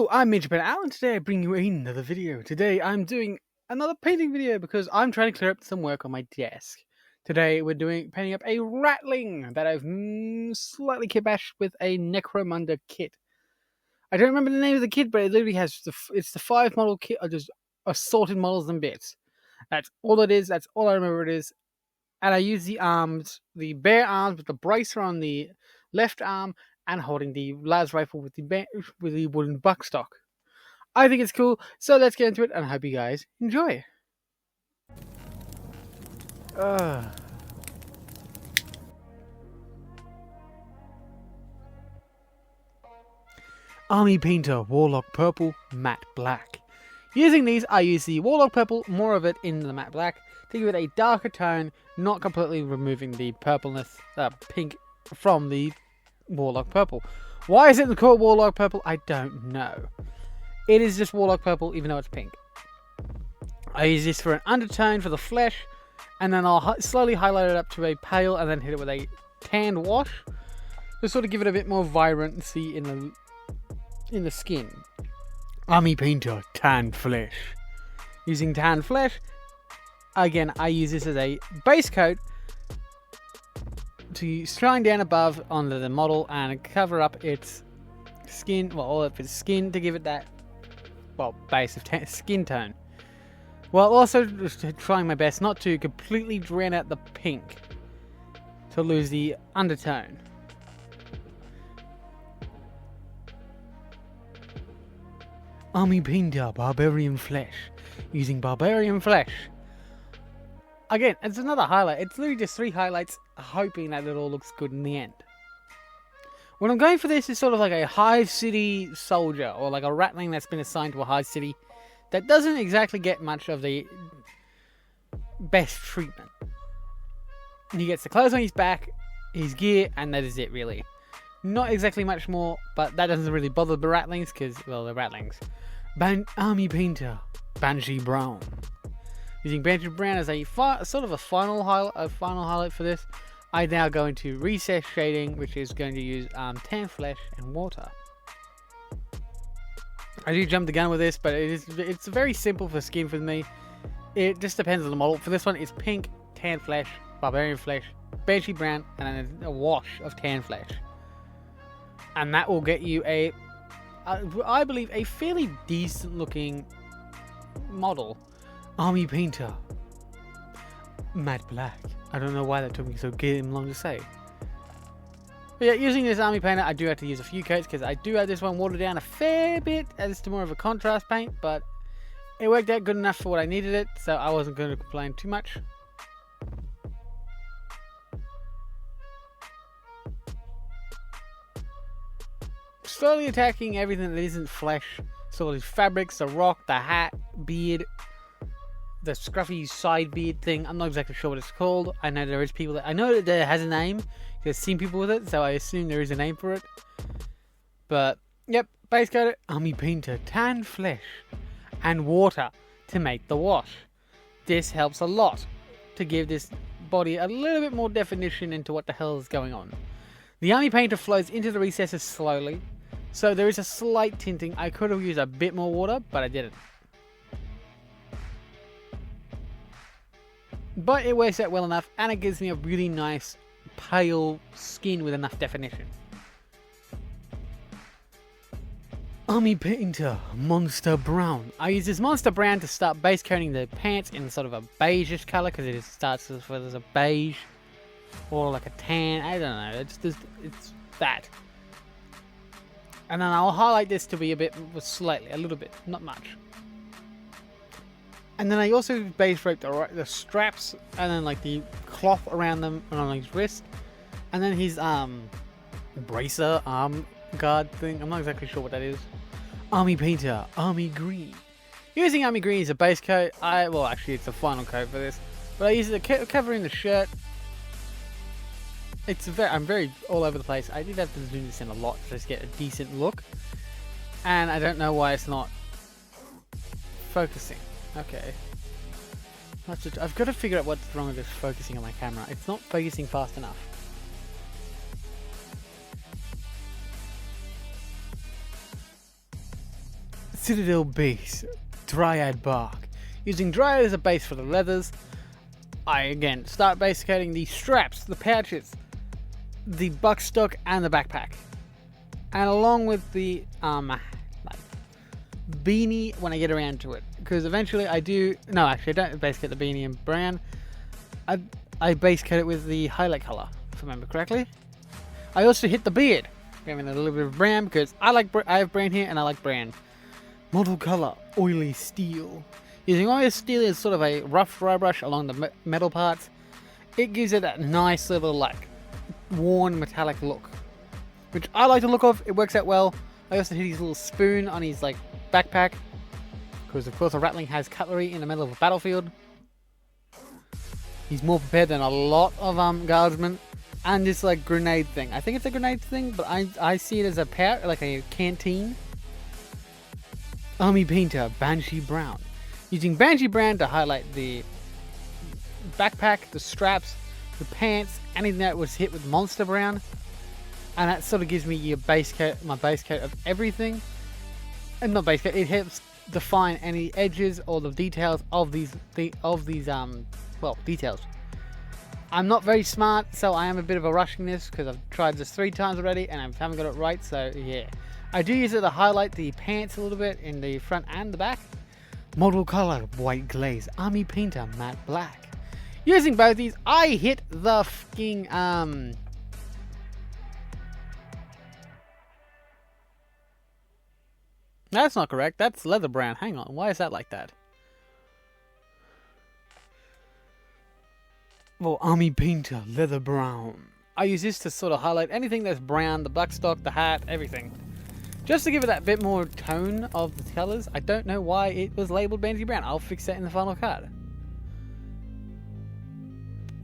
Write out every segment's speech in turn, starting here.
Hello, I'm Major Ben Al, and today I bring you another video. Today I'm doing another painting video because I'm trying to clear up some work on my desk. Today we're painting up a Rattling that I've slightly kibashed with a Necromunda kit. I don't remember the name of the kit, but it literally has it's the 5 model kit of just assorted models and bits. That's all it is. That's all I remember it is. And I use the arms, the bare arms with the bracer on the left arm, and holding the las rifle with the wooden buckstock. I think it's cool, so let's get into it, and I hope you guys enjoy. Army Painter Warlock Purple Matte Black. Using these, I use the Warlock Purple, more of it in the Matte Black, to give it a darker tone, not completely removing the purpleness, pink, from the Warlock Purple. Why is it called Warlock Purple? I don't know. It is just Warlock Purple, even though it's pink. I use this for an undertone for the flesh, and then I'll slowly highlight it up to a pale, and then hit it with a tanned wash to sort of give it a bit more vibrancy in the skin. Army Painter Tanned Flesh. Using tanned flesh, again, I use this as a base coat to shine down above onto the model and cover up its skin, well, all of its skin, to give it that, well, base of skin tone. While also just trying my best not to completely drown out the pink, to lose the undertone. Army Painter Barbarian Flesh. Using Barbarian Flesh. Again, it's another highlight. It's literally just 3 highlights, hoping that it all looks good in the end. What I'm going for this is sort of like a Hive City soldier, or like a Rattling that's been assigned to a Hive City that doesn't exactly get much of the best treatment. He gets the clothes on his back, his gear, and that is it really. Not exactly much more, but that doesn't really bother the Rattlings, because, well, they're Rattlings. Army Painter Banshee Brown. Using Banshee Brown as a sort of a final highlight for this, I now go into recess shading, which is going to use tan flesh and water. I do jump the gun with this, but it's very simple for skin for me. It just depends on the model. For this one, it's pink, tan flesh, barbarian flesh, Banshee Brown, and then a wash of tan flesh. And that will get you I believe, a fairly decent looking model. Army Painter Matte Black. I don't know why that took me so damn long to say. But yeah, using this Army Painter, I do have to use a few coats because I do have this one watered down a fair bit as to more of a contrast paint, but it worked out good enough for what I needed it, so I wasn't going to complain too much. Slowly attacking everything that isn't flesh. So these fabrics, the rock, the hat, beard, the scruffy side beard thing. I'm not exactly sure what it's called. I know there is people that... I know that there has a name. I've seen people with it, so I assume there is a name for it. But, yep, base coat it. Army Painter Tan Flesh and water to make the wash. This helps a lot to give this body a little bit more definition into what the hell is going on. The Army Painter flows into the recesses slowly, so there is a slight tinting. I could have used a bit more water, but I didn't. But it works out well enough, and it gives me a really nice pale skin with enough definition. Army Painter Monster Brown. I use this Monster Brown to start base coating the pants in sort of a beigeish colour, because it starts as a beige or like a tan. I don't know. It's that. And then I'll highlight this to be a little bit, not much. And then I also base rape the straps, and then like the cloth around them and on his wrist, and then his bracer arm guard thing. I'm not exactly sure what that is. Army Painter Army Green. Using Army Green as a base coat. Well, actually, it's the final coat for this, but I use it to cover in the shirt. I'm very all over the place. I did have to zoom this in a lot to just get a decent look, and I don't know why it's not focusing. Okay. I've got to figure out what's wrong with this focusing on my camera. It's not focusing fast enough. Citadel base, Dryad bark. Using Dryad as a base for the leathers, I again start base coating the straps, the pouches, the buckstock, and the backpack. And along with the beanie when I get around to it. Because eventually I do... No, actually I don't base coat the beanie in brown. I base coat it with the highlight colour, if I remember correctly. I also hit the beard, giving it a little bit of brown because I have brown here and I like brown. Model colour, oily steel. Using oily steel as sort of a rough dry brush along the metal parts, it gives it that nice little like worn metallic look, which I like the look of. It works out well. I also hit his little spoon on his like backpack because of course a Rattling has cutlery in the middle of a battlefield. He's more prepared than a lot of guardsmen. And this like grenade thing. I think it's a grenade thing, but I see it as a pouch, like a canteen. Army painter, Banshee Brown. Using Banshee Brown to highlight the backpack, the straps, the pants, anything that was hit with Monster Brown. And that sort of gives me your base coat, my base coat of everything. And not base coat, it helps define any edges or the details of these details. I'm not very smart, so I am a bit of a rushing this because I've tried this 3 times already and I haven't got it right, so yeah. I do use it to highlight the pants a little bit in the front and the back. Model color, white glaze. Army painter, matte black. Using both these, I hit the fucking, That's not correct, that's leather brown. Hang on, why is that like that? Well, Army painter, leather brown. I use this to sort of highlight anything that's brown, the buckstock, the hat, everything. Just to give it that bit more tone of the colours. I don't know why it was labelled Banshee Brown. I'll fix that in the final card.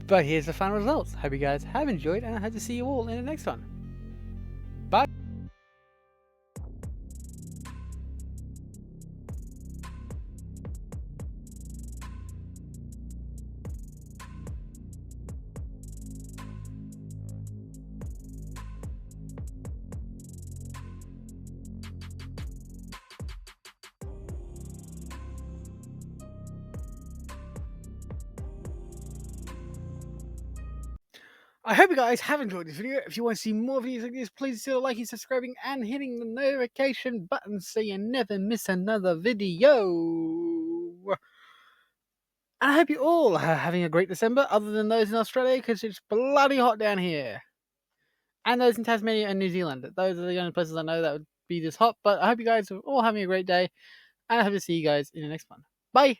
But here's the final results. Hope you guys have enjoyed and I hope to see you all in the next one. Bye. I hope you guys have enjoyed this video. If you want to see more videos like this, please consider liking, subscribing, and hitting the notification button so you never miss another video. And I hope you all are having a great December, other than those in Australia, because it's bloody hot down here. And those in Tasmania and New Zealand. Those are the only places I know that would be this hot. But I hope you guys are all having a great day, and I hope to see you guys in the next one. Bye!